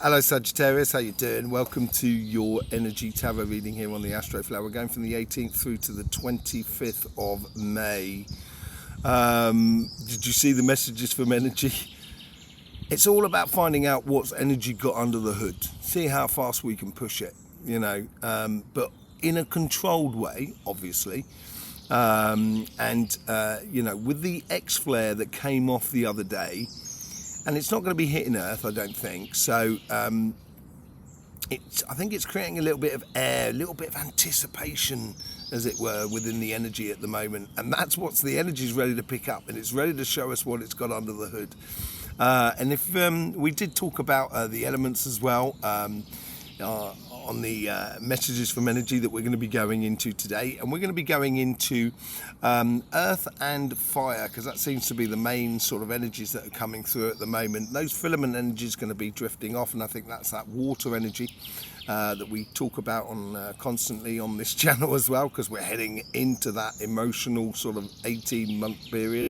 Hello Sagittarius, how you doing? Welcome to your energy tarot reading here on the Astroflower. We're going from the 18th through to the 25th of May. Did you see the messages from energy? It's all about finding out what's energy got under the hood. See how fast we can push it, but in a controlled way, obviously. With the X flare that came off the other day, and it's not going to be hitting Earth, I don't think. So I think it's creating a little bit of air, a little bit of anticipation, as it were, within the energy at the moment. And that's what the energy is ready to pick up, and it's ready to show us what it's got under the hood. And if we did talk about the elements as well, on the messages from energy that we're going to be going into today, and we're going to be going into earth and fire, because that seems to be the main sort of energies that are coming through at the moment. Those filament energies are going to be drifting off, and I think that's that water energy that we talk about on constantly on this channel as well, because we're heading into that emotional sort of 18-month period.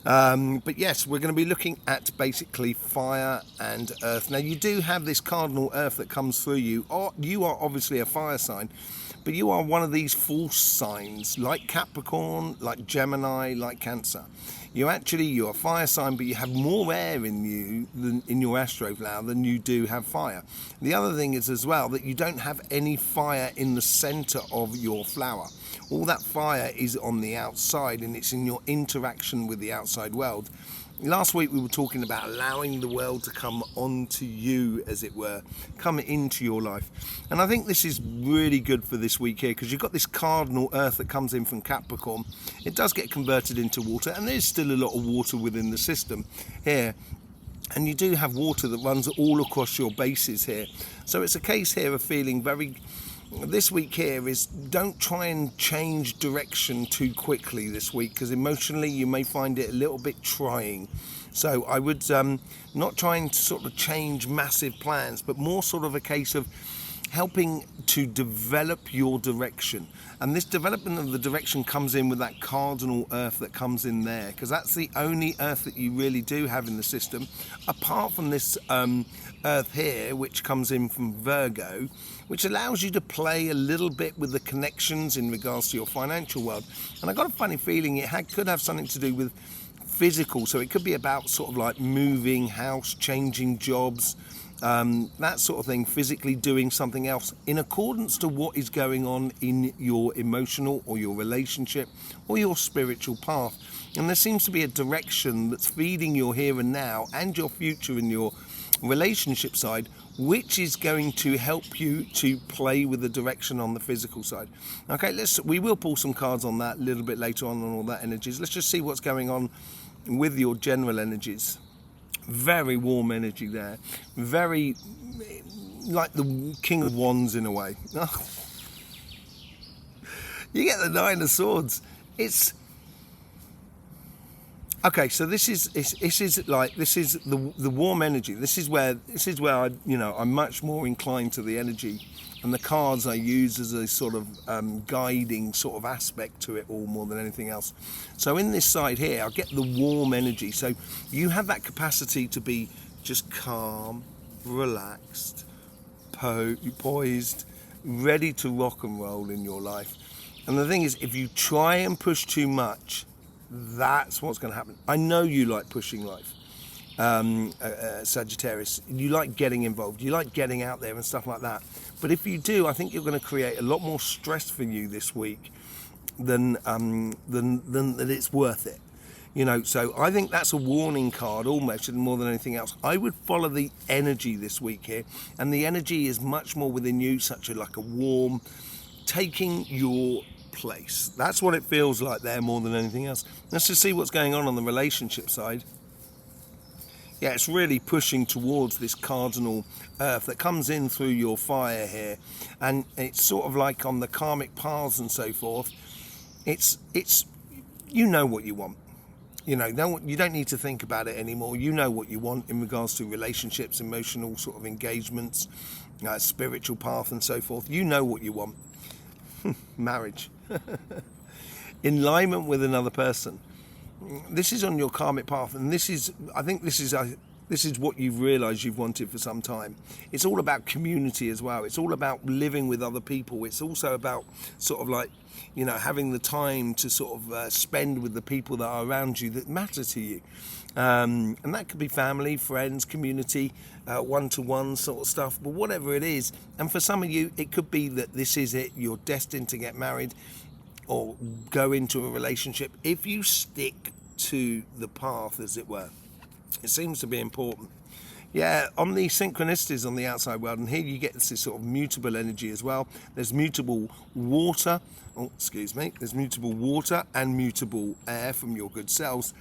But yes, we're going to be looking at basically fire and earth. Now, you do have this cardinal earth that comes through you. You are obviously a fire sign, but you are one of these false signs, like Capricorn, like Gemini, like Cancer. You're a fire sign, but you have more air in you than in your Astroflower than you do have fire. The other thing is as well that you don't have any fire in the center of your flower. All that fire is on the outside, and it's in your interaction with the outside world. Last week we were talking about allowing the world to come onto you, as it were, come into your life. And I think this is really good for this week here, because you've got this cardinal earth that comes in from Capricorn. It does get converted into water, and there's still a lot of water within the system here. And you do have water that runs all across your bases here. So it's a case here of feeling very... This week here is, don't try and change direction too quickly this week, because emotionally you may find it a little bit trying. So I would not trying to sort of change massive plans, but more sort of a case of helping to develop your direction. And this development of the direction comes in with that cardinal earth that comes in there, because that's the only earth that you really do have in the system, apart from this earth here, which comes in from Virgo, which allows you to play a little bit with the connections in regards to your financial world. And I got a funny feeling it could have something to do with physical, so it could be about sort of like moving house, changing jobs, that sort of thing, physically doing something else in accordance to what is going on in your emotional or your relationship or your spiritual path. And there seems to be a direction that's feeding your here and now and your future in your relationship side, which is going to help you to play with the direction on the physical side. Okay, we will pull some cards on that a little bit later on all that energies. Let's just see what's going on with your general energies. Very warm energy there, very like the King of Wands in a way. You get the Nine of Swords. It's okay. So this is the warm energy. This is where I'm much more inclined to the energy, and the cards I use as a sort of guiding sort of aspect to it all more than anything else. So in this side here, I get the warm energy. So you have that capacity to be just calm, relaxed, poised, ready to rock and roll in your life. And the thing is, if you try and push too much, that's what's going to happen. I know you like pushing life, Sagittarius. You like getting involved. You like getting out there and stuff like that. But if you do, I think you're going to create a lot more stress for you this week than that it's worth it. So I think that's a warning card almost more than anything else. I would follow the energy this week here, and the energy is much more within you, like a warm, taking your place. That's what it feels like there more than anything else. Let's just see what's going on the relationship side. Yeah, it's really pushing towards this cardinal earth that comes in through your fire here, and it's sort of like on the karmic paths and so forth. It's you know what you want. You don't need to think about it anymore. You know what you want in regards to relationships, emotional sort of engagements, spiritual path and so forth. You know what you want. Marriage. Alignment with another person. This is on your karmic path, and this is This is what you've realised you've wanted for some time. It's all about community as well. It's all about living with other people. It's also about sort of like, you know, having the time to sort of spend with the people that are around you that matter to you. And that could be family, friends, community, one-to-one sort of stuff, but whatever it is. And for some of you, it could be that this is it. You're destined to get married or go into a relationship. If you stick to the path, as it were, it seems to be important. Yeah, on the synchronicities on the outside world, and here you get this sort of mutable energy as well. There's mutable water, there's mutable water and mutable air from your good selves.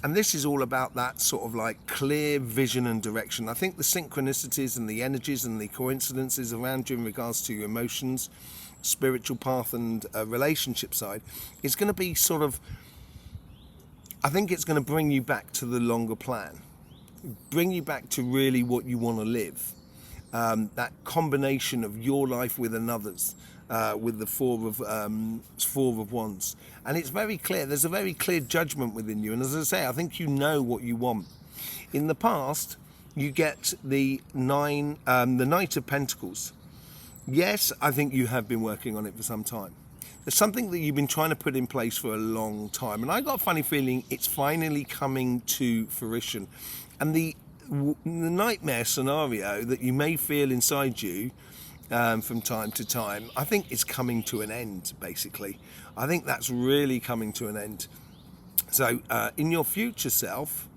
And this is all about that sort of like clear vision and direction. I think the synchronicities and the energies and the coincidences around you in regards to your emotions, spiritual path and relationship side is going to be sort of, I think it's going to bring you back to the longer plan. Bring you back to really what you want to live. That combination of your life with another's, with the four of wands, and it's very clear. There's a very clear judgment within you, and as I say, I think you know what you want. In the past, you get the Knight of Pentacles. Yes, I think you have been working on it for some time. There's something that you've been trying to put in place for a long time, and I got a funny feeling it's finally coming to fruition. And the nightmare scenario that you may feel inside you from time to time, I think it's coming to an end, basically. I think that's really coming to an end. So in your future self,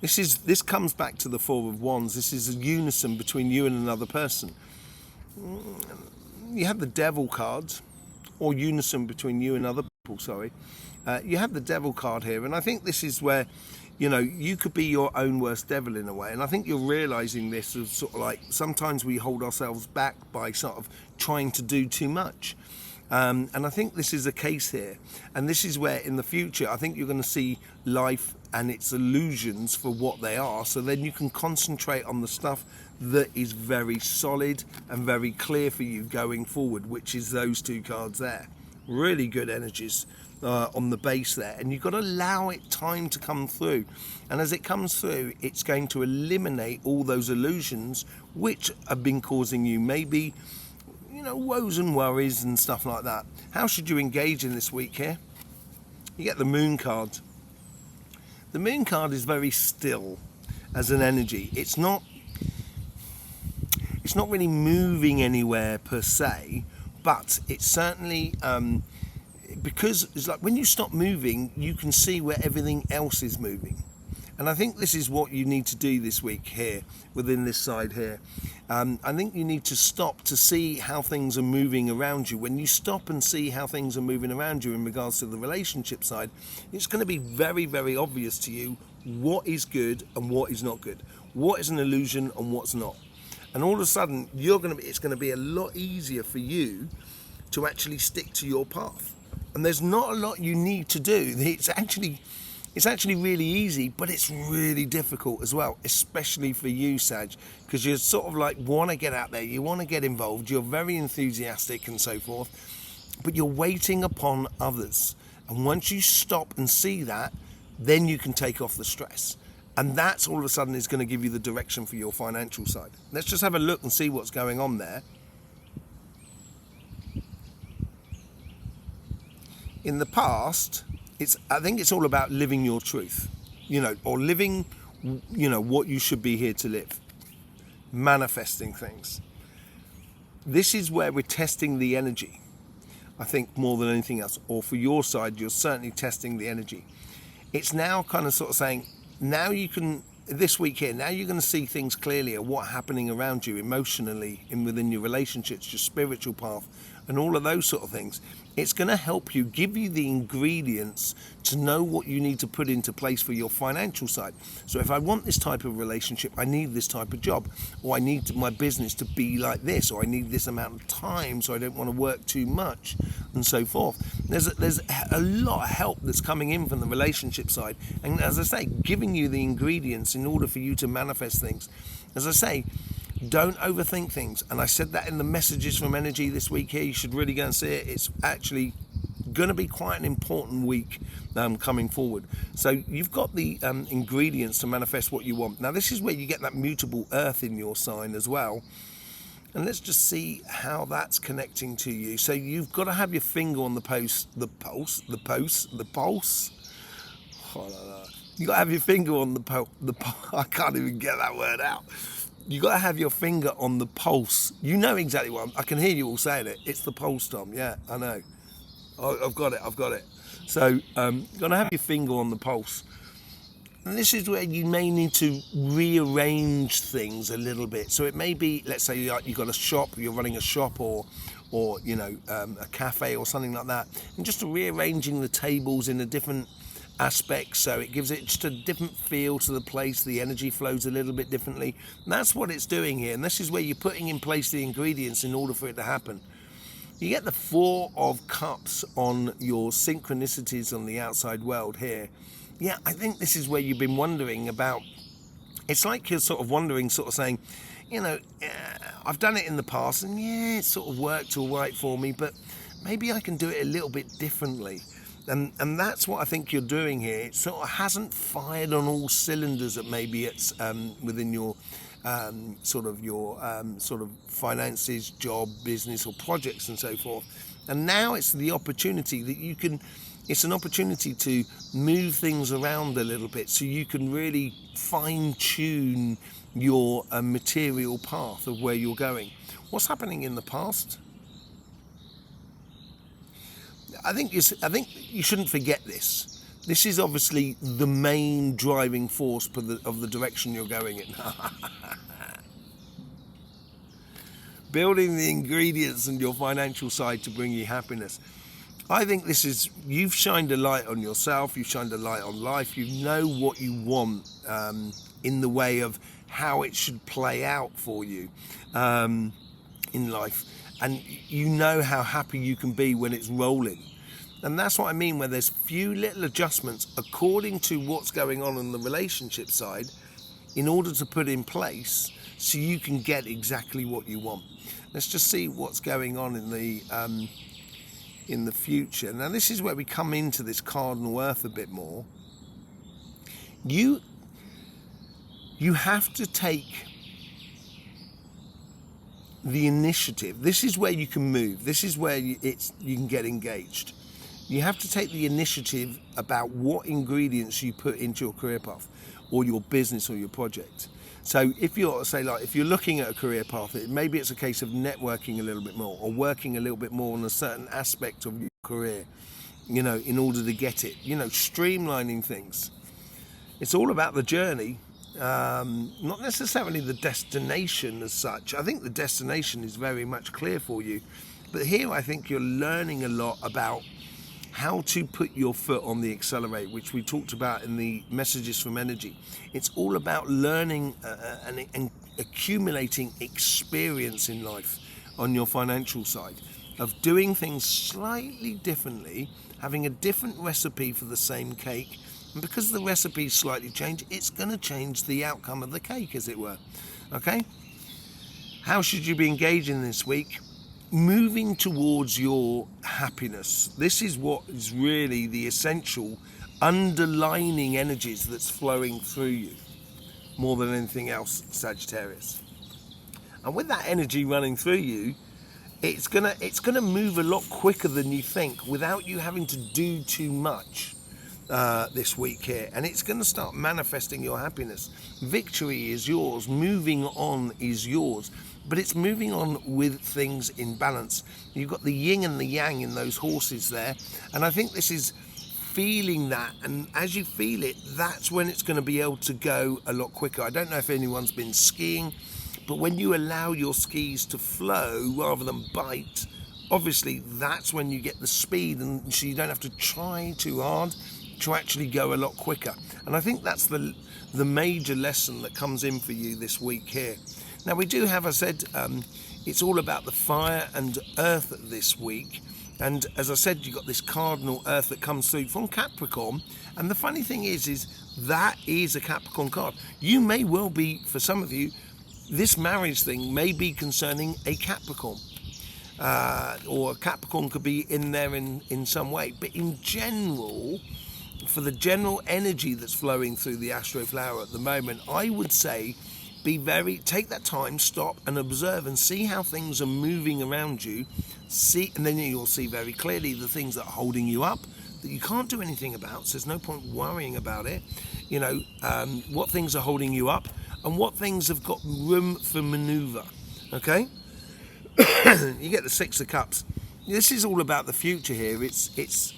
this comes back to the Four of Wands. This is a unison between you and another person. You have the Devil card, or unison between you and other people, sorry. You have the Devil card here, and I think this is where, you know, you could be your own worst devil in a way. And I think you're realizing this as sort of like sometimes we hold ourselves back by sort of trying to do too much. And I think this is a case here. And this is where in the future, I think you're going to see life and its illusions for what they are. So then you can concentrate on the stuff that is very solid and very clear for you going forward, which is those two cards there. Really good energies on the base there, and you've got to allow it time to come through, and as it comes through, it's going to eliminate all those illusions which have been causing you maybe, you know, woes and worries and stuff like that. How should you engage in this week here? You get the Moon card. The Moon card is very still as an energy. It's not really moving anywhere per se, but it's certainly because it's like when you stop moving, you can see where everything else is moving. And I think this is what you need to do this week here, within this side here. I think you need to stop to see how things are moving around you. When you stop and see how things are moving around you in regards to the relationship side, it's going to be very, very obvious to you what is good and what is not good. What is an illusion and what's not. And all of a sudden, it's going to be a lot easier for you to actually stick to your path. And there's not a lot you need to do. It's actually really easy, but it's really difficult as well, especially for you, Sag, because you sort of like want to get out there, you want to get involved, you're very enthusiastic and so forth, but you're waiting upon others. And once you stop and see that, then you can take off the stress. And that's all of a sudden is going to give you the direction for your financial side. Let's just have a look and see what's going on there. In the past, I think it's all about living your truth, you know, or living, you know, what you should be here to live, manifesting things. This is where we're testing the energy, I think, more than anything else. Or for your side, you're certainly testing the energy. It's now kind of sort of saying, now you can, this week here, now you're going to see things clearly of what's happening around you emotionally, within your relationships, your spiritual path, and all of those sort of things. It's going to help you, give you the ingredients to know what you need to put into place for your financial side. So if I want this type of relationship, I need this type of job, or I need my business to be like this, or I need this amount of time so I don't want to work too much, and so forth. There's a lot of help that's coming in from the relationship side, and as I say, giving you the ingredients in order for you to manifest things. As I say, don't overthink things, and I said that in the messages from energy this week here. You should really go and see it. It's actually going to be quite an important week coming forward. So you've got the ingredients to manifest what you want. Now this is where you get that mutable earth in your sign as well. And let's just see how that's connecting to you. So you've got to have your finger on the pulse. You got to have your finger on the pulse. I can't even get that word out. You got to have your finger on the pulse. You know exactly what I can hear you all saying it. It's the pulse, Tom. Yeah, I know. I've got it. So you've got to have your finger on the pulse. And this is where you may need to rearrange things a little bit. So it may be, let's say you've got a shop, you're running a shop, or you know, a cafe or something like that, and just rearranging the tables in a different aspect, so it gives it just a different feel to the place. The energy flows a little bit differently. And that's what it's doing here. And this is where you're putting in place the ingredients in order for it to happen. You get the 4 of Cups on your synchronicities on the outside world here. Yeah, I think this is where you've been wondering about. It's like you're sort of wondering, sort of saying, you know, I've done it in the past and yeah, it sort of worked all right for me, but maybe I can do it a little bit differently. And that's what I think you're doing here. It sort of hasn't fired on all cylinders that maybe it's within your sort of finances, job, business or projects and so forth. And now it's the opportunity that you can, it's an opportunity to move things around a little bit so you can really fine tune your material path of where you're going. What's happening in the past? I think you shouldn't forget this. This is obviously the main driving force of the direction you're going in. Building the ingredients and your financial side to bring you happiness. I think this is, you've shined a light on yourself, you've shined a light on life, you know what you want in the way of how it should play out for you in life. And you know how happy you can be when it's rolling. And that's what I mean, where there's few little adjustments according to what's going on the relationship side in order to put in place so you can get exactly what you want. Let's just see what's going on in the future. Now this is where we come into this cardinal earth a bit more. You have to take the initiative. This is where you can move. This is where you can get engaged. You have to take the initiative about what ingredients you put into your career path or your business or your project. So if you're, say, like, if you're looking at a career path, maybe it's a case of networking a little bit more or working a little bit more on a certain aspect of your career, you know, in order to get it, you know, streamlining things. It's all about the journey, not necessarily the destination as such. I think the destination is very much clear for you. But here I think you're learning a lot about how to put your foot on the accelerator, which we talked about in the messages from energy. It's all about learning and accumulating experience in life on your financial side of doing things slightly differently, having a different recipe for the same cake. And because the recipe's slightly changed, it's going to change the outcome of the cake, as it were. Okay? How should you be engaging this week? Moving towards your happiness. This is what is really the essential underlining energies that's flowing through you more than anything else, Sagittarius. And with that energy running through you, it's gonna move a lot quicker than you think without you having to do too much this week here, and it's going to start manifesting your happiness. Victory is yours, moving on is yours, but it's moving on with things in balance. You've got the yin and the yang in those horses there, and I think this is feeling that, and as you feel it, that's when it's going to be able to go a lot quicker. I don't know if anyone's been skiing, but when you allow your skis to flow rather than bite, obviously that's when you get the speed, and so you don't have to try too hard to actually go a lot quicker. And I think that's the major lesson that comes in for you this week here. Now we do have, I said, it's all about the fire and earth this week. And as I said, you've got this cardinal earth that comes through from Capricorn. And the funny thing is that is a Capricorn card. You may well be, for some of you, this marriage thing may be concerning a Capricorn. or a Capricorn could be in there in some way. But in general, for the general energy that's flowing through the Astroflower at the moment, I would say take that time, stop and observe and see how things are moving around you. And then you'll see very clearly the things that are holding you up that you can't do anything about, so there's no point worrying about it. What things are holding you up and what things have got room for maneuver. Okay. You get the Six of Cups. This is all about the future here. It's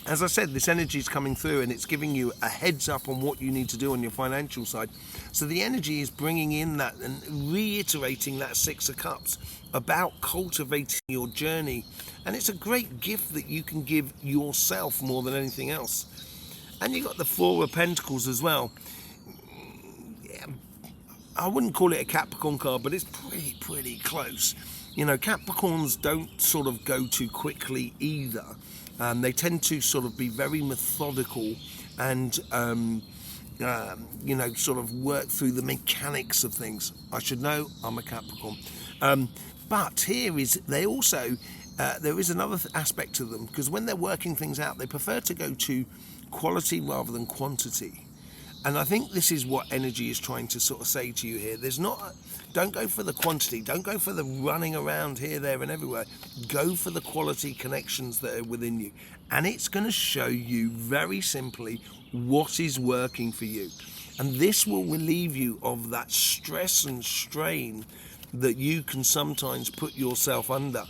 as I said, this energy is coming through and it's giving you a heads up on what you need to do on your financial side. So the energy is bringing in that and reiterating that Six of Cups about cultivating your journey. And it's a great gift that you can give yourself more than anything else. And you've got the Four of Pentacles as well. Yeah, I wouldn't call it a Capricorn card, but it's pretty close. Capricorns don't sort of go too quickly either. They tend to sort of be very methodical and, sort of work through the mechanics of things. I should know, I'm a Capricorn. But here is, they also, there is another aspect to them, because when they're working things out, they prefer to go to quality rather than quantity. And I think this is what energy is trying to sort of say to you here. Don't go for the quantity. Don't go for the running around here, there and everywhere. Go for the quality connections that are within you. And it's going to show you very simply what is working for you. And this will relieve you of that stress and strain that you can sometimes put yourself under.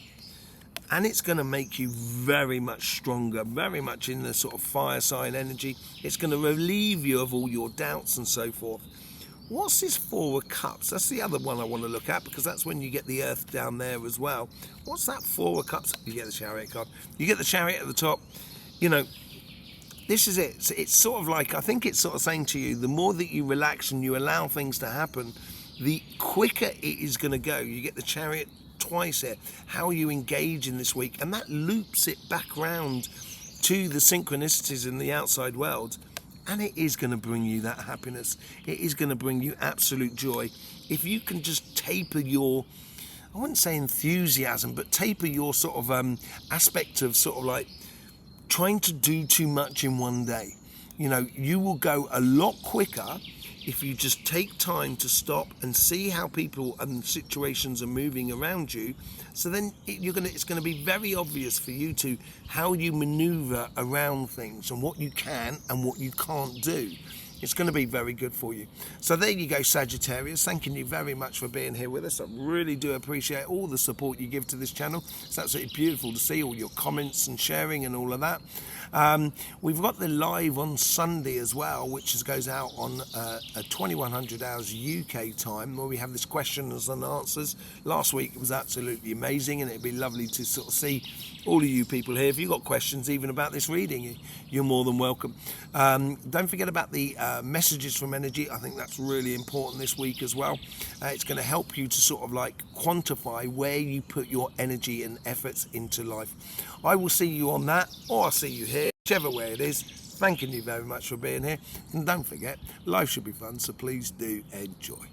And it's going to make you very much stronger, very much in the sort of fire sign energy. It's going to relieve you of all your doubts and so forth. What's this Four of Cups? That's the other one I want to look at, because that's when you get the Earth down there as well. What's that Four of Cups? You get the Chariot card. You get the Chariot at the top. This is it. It's sort of like, I think it's sort of saying to you, the more that you relax and you allow things to happen, the quicker it is going to go. You get the Chariot twice here. How you engage in this week, and that loops it back round to the synchronicities in the outside world, and it is going to bring you that happiness. It is going to bring you absolute joy if you can just taper your, I wouldn't say enthusiasm, but taper your sort of aspect of sort of like trying to do too much in one day. You will go a lot quicker if you just take time to stop and see how people and situations are moving around you. So then it's going to be very obvious for you to how you maneuver around things and what you can and what you can't do. It's going to be very good for you. So there you go, Sagittarius. Thanking you very much for being here with us. I really do appreciate all the support you give to this channel. It's absolutely beautiful to see all your comments and sharing and all of that. We've got the live on Sunday as well, which goes out on 2100 hours UK time, where we have this questions and answers. Last week it was absolutely amazing, and it'd be lovely to sort of see all of you people here. If you've got questions even about this reading, you're more than welcome. Don't forget about the messages from energy. I think that's really important this week as well. It's going to help you to sort of like quantify where you put your energy and efforts into life. I will see you on that, or I'll see you here, whichever way it is. Thanking you very much for being here. And don't forget, life should be fun, so please do enjoy.